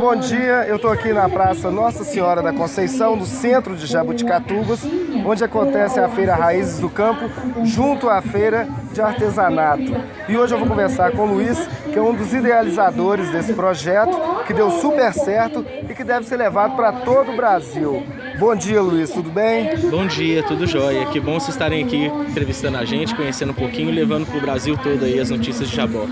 bom dia. Eu estou aqui na Praça Nossa Senhora da Conceição, no centro de Jabuticatubas, onde acontece a Feira Raízes do Campo, junto à Feira de Artesanato. E hoje eu vou conversar com o Luiz, que é um dos idealizadores desse projeto, que deu super certo e que deve ser levado para todo o Brasil. Bom dia, Luiz, tudo bem? Bom dia, tudo jóia. Que bom vocês estarem aqui entrevistando a gente, conhecendo um pouquinho e levando para o Brasil todo aí as notícias de Jabó.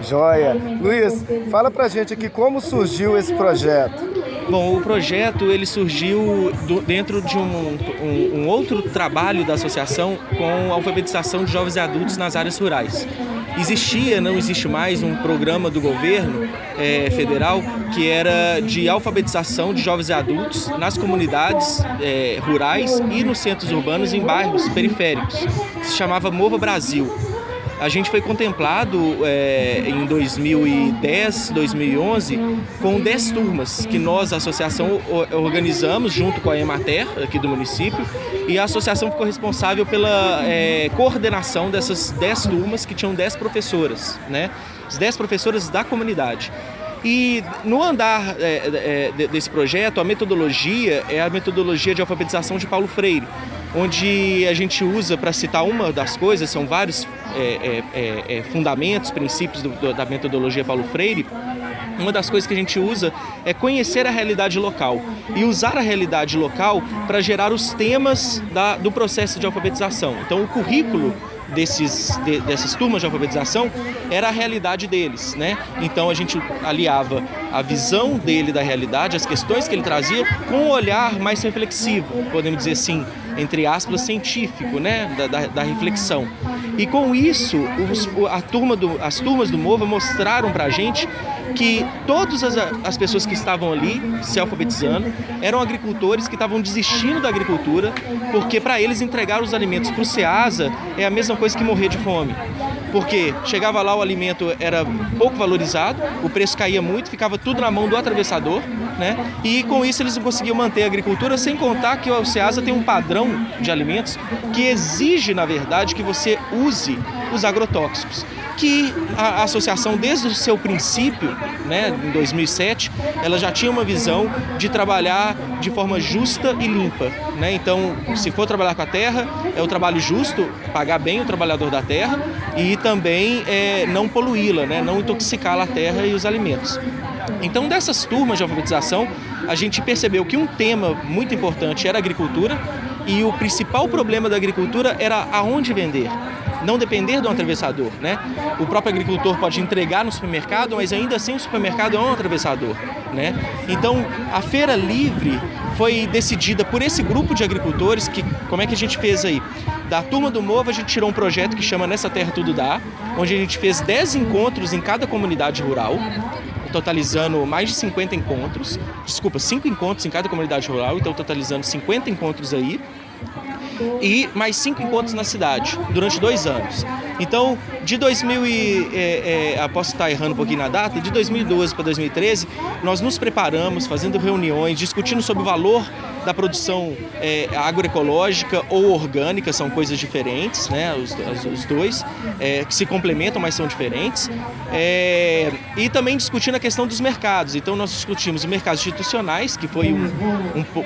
Jóia. Luiz, fala pra gente aqui como surgiu esse projeto. Bom, o projeto ele surgiu dentro de um outro trabalho da associação com alfabetização de jovens e adultos nas áreas rurais. Existia, não existe mais, um programa do governo federal que era de alfabetização de jovens e adultos nas comunidades rurais e nos centros urbanos em bairros periféricos. Se chamava Mova Brasil. A gente foi contemplado em 2010, 2011 com 10 turmas que nós, a associação, organizamos junto com a Emater aqui do município, e a associação ficou responsável pela coordenação dessas 10 turmas que tinham 10 professoras, né? As 10 professoras da comunidade. E no andar desse projeto, a metodologia é a metodologia de alfabetização de Paulo Freire, onde a gente usa, para citar uma das coisas, são vários fundamentos, princípios da metodologia Paulo Freire. Uma das coisas que a gente usa é conhecer a realidade local e usar a realidade local para gerar os temas do processo de alfabetização. Então, o currículo dessas turmas de alfabetização era a realidade deles, né? Então a gente aliava a visão dele da realidade, as questões que ele trazia, com um olhar mais reflexivo, podemos dizer assim, entre aspas, científico, né? Da reflexão. E com isso, as turmas do Mova mostraram pra gente que todas as pessoas que estavam ali se alfabetizando eram agricultores que estavam desistindo da agricultura, porque para eles entregar os alimentos para o Ceasa é a mesma coisa que morrer de fome. Porque chegava lá, o alimento era pouco valorizado, o preço caía muito, ficava tudo na mão do atravessador, né? E com isso eles não conseguiam manter a agricultura, sem contar que o Ceasa tem um padrão de alimentos que exige, na verdade, que você use os agrotóxicos, que a associação, desde o seu princípio, né, em 2007, ela já tinha uma visão de trabalhar de forma justa e limpa, né? Então, se for trabalhar com a terra, é o trabalho justo, pagar bem o trabalhador da terra e também não poluí-la, né, não intoxicar a terra e os alimentos. Então, dessas turmas de alfabetização, a gente percebeu que um tema muito importante era a agricultura, e o principal problema da agricultura era aonde vender. Não depender de um atravessador, né? O próprio agricultor pode entregar no supermercado, mas ainda assim o supermercado é um atravessador, né? Então, a Feira Livre foi decidida por esse grupo de agricultores. Como é que a gente fez aí? Da turma do Mova, a gente tirou um projeto que chama Nessa Terra Tudo Dá, onde a gente fez 10 encontros em cada comunidade rural, totalizando mais de 50 encontros. 5 encontros em cada comunidade rural, então totalizando 50 encontros aí. E mais 5 encontros na cidade, durante 2 anos. Então, de posso estar errando um pouquinho na data, de 2012 para 2013, nós nos preparamos, fazendo reuniões, discutindo sobre o valor da produção agroecológica ou orgânica, são coisas diferentes, né? Os dois, que se complementam, mas são diferentes. E também discutindo a questão dos mercados. Então, nós discutimos os mercados institucionais, que foi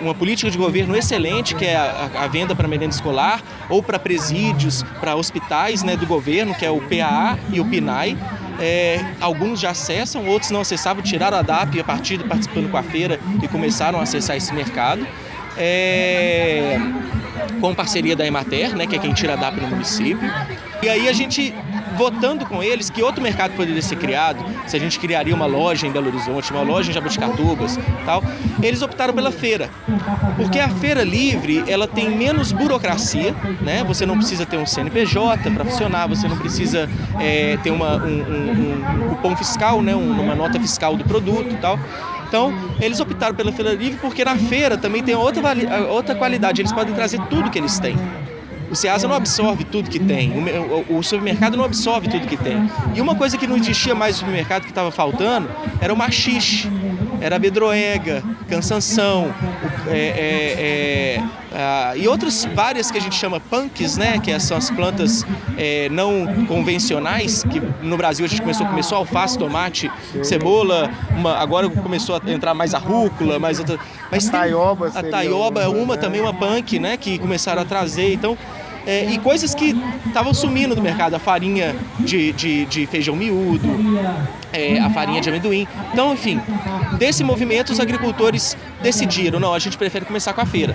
uma política de governo excelente, que é a venda para merenda escolar, ou para presídios, para hospitais, né, do governo, que é o PAA e o PNAE. Alguns já acessam, outros não acessavam, tiraram a DAP a partir de participando com a feira e começaram a acessar esse mercado. Com parceria da Emater, né, que é quem tira a DAP no município. E aí a gente, votando com eles que outro mercado poderia ser criado, se a gente criaria uma loja em Belo Horizonte, uma loja em Jabuticatubas, tal, eles optaram pela feira. Porque a Feira Livre, ela tem menos burocracia, né? Você não precisa ter um CNPJ para funcionar, você não precisa ter um cupom fiscal, né? Uma nota fiscal do produto e tal. Então, eles optaram pela Feira Livre porque na feira também tem outra qualidade, eles podem trazer tudo que eles têm. O Ceasa não absorve tudo que tem, o supermercado não absorve tudo que tem. E uma coisa que não existia mais no supermercado, que estava faltando, era o maxixe, era a bedroega, cansanção, e outras várias que a gente chama punks, né, que são as plantas não convencionais, que no Brasil a gente começou alface, tomate, cebola, agora começou a entrar mais a rúcula, mas a taioba é também uma punk, né, que começaram a trazer, então, e coisas que estavam sumindo do mercado, a farinha de feijão miúdo, a farinha de amendoim. Então, enfim, desse movimento os agricultores decidiram, não, a gente prefere começar com a feira.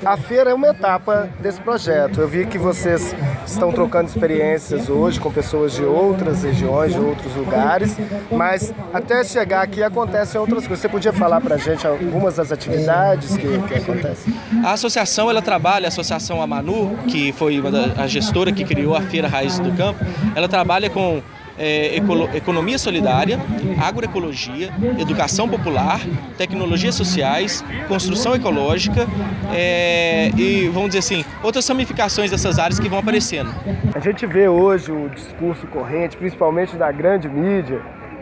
A feira é uma etapa desse projeto. Eu vi que vocês estão trocando experiências hoje com pessoas de outras regiões, de outros lugares, mas até chegar aqui acontecem outras coisas. Você podia falar para a gente algumas das atividades que acontecem? A associação, ela trabalha, a Associação Amanu, que foi a gestora que criou a Feira Raízes do Campo, ela trabalha com economia solidária, agroecologia, educação popular, tecnologias sociais, construção ecológica e, vamos dizer assim, outras ramificações dessas áreas que vão aparecendo. A gente vê hoje o discurso corrente, principalmente da grande mídia,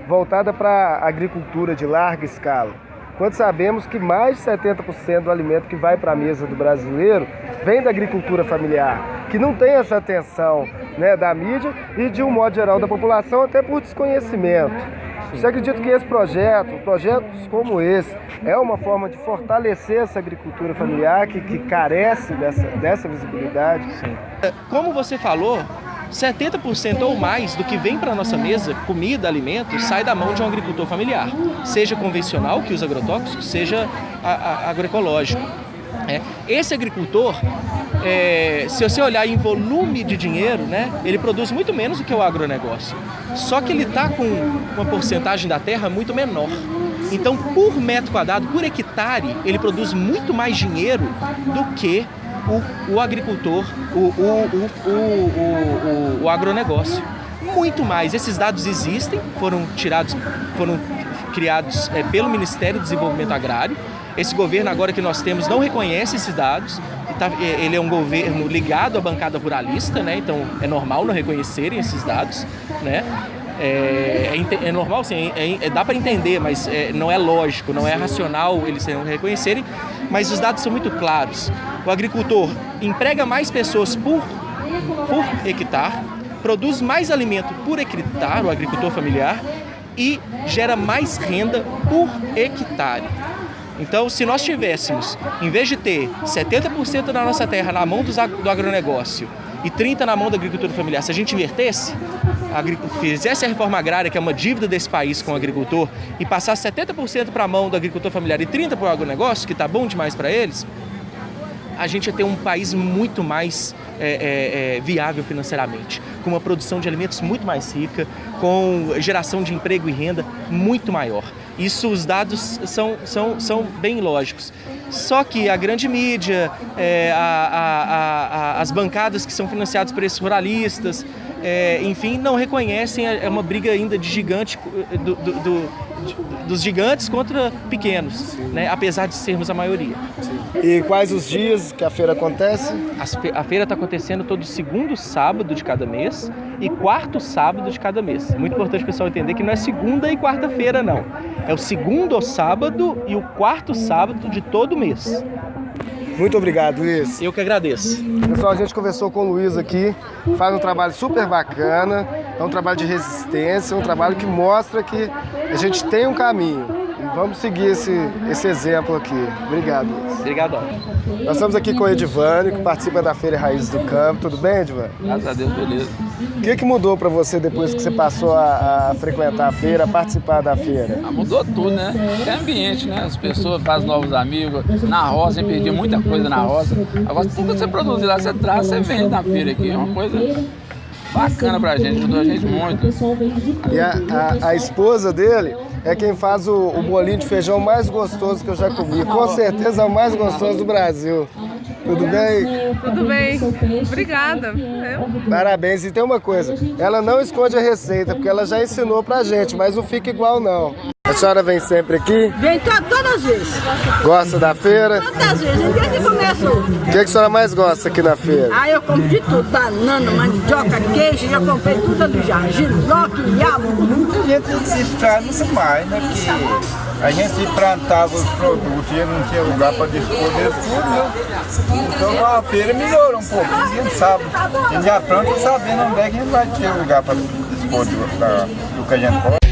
voltada para a agricultura de larga escala, quando sabemos que mais de 70% do alimento que vai para a mesa do brasileiro vem da agricultura familiar, que não tem essa atenção, né, da mídia e de um modo geral da população, até por desconhecimento. Você acredita que projetos como esse, é uma forma de fortalecer essa agricultura familiar que carece dessa visibilidade? Sim. Como você falou, 70% ou mais do que vem para a nossa mesa, comida, alimento, sai da mão de um agricultor familiar, seja convencional, que usa agrotóxicos, seja agroecológico. Esse agricultor, se você olhar em volume de dinheiro, né, ele produz muito menos do que o agronegócio, só que ele está com uma porcentagem da terra muito menor. Então, por metro quadrado, por hectare, ele produz muito mais dinheiro do que o agricultor, o agronegócio. Muito mais. Esses dados existem, foram criados pelo Ministério do Desenvolvimento Agrário. Esse governo agora que nós temos não reconhece esses dados. Ele é um governo ligado à bancada ruralista, né? Então é normal não reconhecerem esses dados, né? É normal, sim, dá para entender, mas não é lógico, não é racional eles não reconhecerem, mas os dados são muito claros. O agricultor emprega mais pessoas por hectare, produz mais alimento por hectare, o agricultor familiar, e gera mais renda por hectare. Então, se nós tivéssemos, em vez de ter 70% da nossa terra na mão do agronegócio e 30% na mão da agricultura familiar, se a gente invertesse, fizesse a reforma agrária, que é uma dívida desse país com o agricultor, e passasse 70% para a mão do agricultor familiar e 30% para o agronegócio, que está bom demais para eles, a gente ia ter um país muito mais viável financeiramente, com uma produção de alimentos muito mais rica, com geração de emprego e renda muito maior. Isso, os dados são bem lógicos. Só que a grande mídia, as bancadas que são financiadas por esses ruralistas, enfim, não reconhecem, uma briga ainda de gigante, dos gigantes contra pequenos, né? Apesar de sermos a maioria. E quais os dias que a feira acontece? A feira está acontecendo todo segundo sábado de cada mês e quarto sábado de cada mês. É muito importante o pessoal entender que não é segunda e quarta-feira, não. É o segundo sábado e o quarto sábado de todo mês. Muito obrigado, Luiz. Eu que agradeço. Pessoal, a gente conversou com o Luiz aqui, faz um trabalho super bacana, é um trabalho de resistência, um trabalho que mostra que a gente tem um caminho. E vamos seguir esse exemplo aqui. Obrigado, Luiz. Obrigado. Nós estamos aqui com o Edivânio, que participa da Feira Raízes do Campo. Tudo bem, Edivânio? Graças a Deus, beleza. O que mudou para você depois que você passou a frequentar a feira, a participar da feira? Mudou tudo, né? É ambiente, né? As pessoas fazem novos amigos. Na roça, eu perdi muita coisa na roça. Agora, tudo que você produzir lá, você traz, você vende na feira aqui. É uma coisa bacana pra gente, ajudou a gente muito. E a esposa dele é quem faz o bolinho de feijão mais gostoso que eu já comi. Com certeza é o mais gostoso do Brasil. Tudo bem? Tudo bem. Obrigada. Parabéns. E tem uma coisa, ela não esconde a receita, porque ela já ensinou pra gente, mas não fica igual não. A senhora vem sempre aqui? Vem todas as vezes. Gosta da feira? Todas as vezes, desde que começou. O que a senhora mais gosta aqui na feira? Eu compro de tudo, banana, mandioca, queijo, já comprei tudo ali já. Giroque, iabo. Muita gente se ficar não se mais, né? Porque a gente plantava os produtos e não tinha lugar para dispor deles tudo, né? Então a feira melhorou um pouquinho, a gente sabe. A gente já planta sabendo onde é que a gente vai ter lugar para dispor do que a gente pode.